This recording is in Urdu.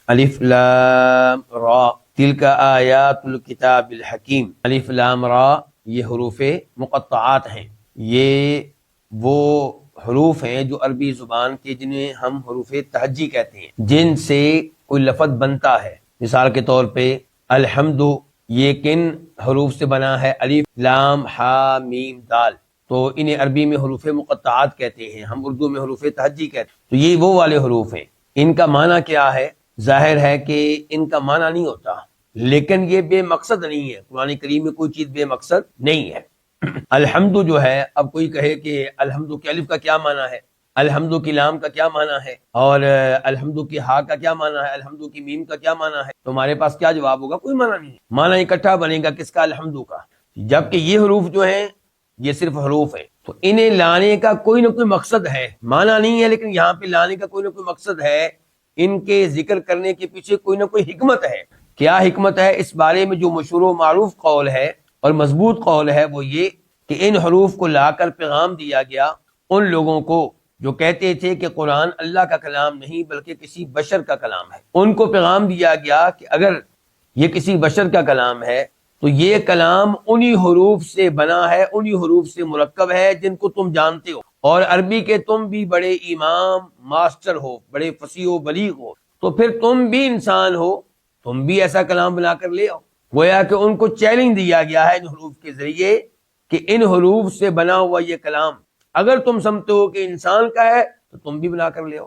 الف لام را تلک آیات الکتاب الحکیم. الف لام را یہ حروف مقطعات ہیں، یہ وہ حروف ہیں جو عربی زبان کے جنہیں ہم حروف تہجی کہتے ہیں، جن سے کوئی لفظ بنتا ہے. مثال کے طور پہ الحمد، یہ کن حروف سے بنا ہے؟ الف لام ہا میم دال. تو انہیں عربی میں حروف مقطعات کہتے ہیں، ہم اردو میں حروف تہجی کہتے ہیں. تو یہ وہ والے حروف ہیں. ان کا معنی کیا ہے؟ ظاہر ہے کہ ان کا معنی نہیں ہوتا، لیکن یہ بے مقصد نہیں ہے. قرآن کریم میں کوئی چیز بے مقصد نہیں ہے. الحمد جو ہے، اب کوئی کہے کہ الحمد کے الف کا کیا معنی ہے، الحمد کی لام کا کیا معنی ہے، اور الحمد کی ہا کا کیا معنی ہے، الحمد کی میم کا کیا معنی ہے، تو ہمارے پاس کیا جواب ہوگا؟ کوئی معنی نہیں. معنی اکٹھا بنے گا کس کا؟ الحمد کا. جبکہ یہ حروف جو ہیں یہ صرف حروف ہیں، تو انہیں لانے کا کوئی نہ کوئی مقصد ہے. معنی نہیں ہے لیکن یہاں پہ لانے کا کوئی نہ کوئی مقصد ہے. ان کے ذکر کرنے کے پیچھے کوئی نہ کوئی حکمت ہے. کیا حکمت ہے؟ اس بارے میں جو مشہور و معروف قول ہے اور مضبوط قول ہے وہ یہ کہ ان حروف کو لا کر پیغام دیا گیا ان لوگوں کو جو کہتے تھے کہ قرآن اللہ کا کلام نہیں بلکہ کسی بشر کا کلام ہے. ان کو پیغام دیا گیا کہ اگر یہ کسی بشر کا کلام ہے تو یہ کلام انہی حروف سے بنا ہے، انہی حروف سے مرکب ہے جن کو تم جانتے ہو، اور عربی کے تم بھی بڑے امام ماسٹر ہو، بڑے فصیح و بلیغ ہو، تو پھر تم بھی انسان ہو، تم بھی ایسا کلام بنا کر لے آؤ. گویا کہ ان کو چیلنج دیا گیا ہے ان حروف کے ذریعے کہ ان حروف سے بنا ہوا یہ کلام اگر تم سمجھتے ہو کہ انسان کا ہے تو تم بھی بنا کر لے آؤ.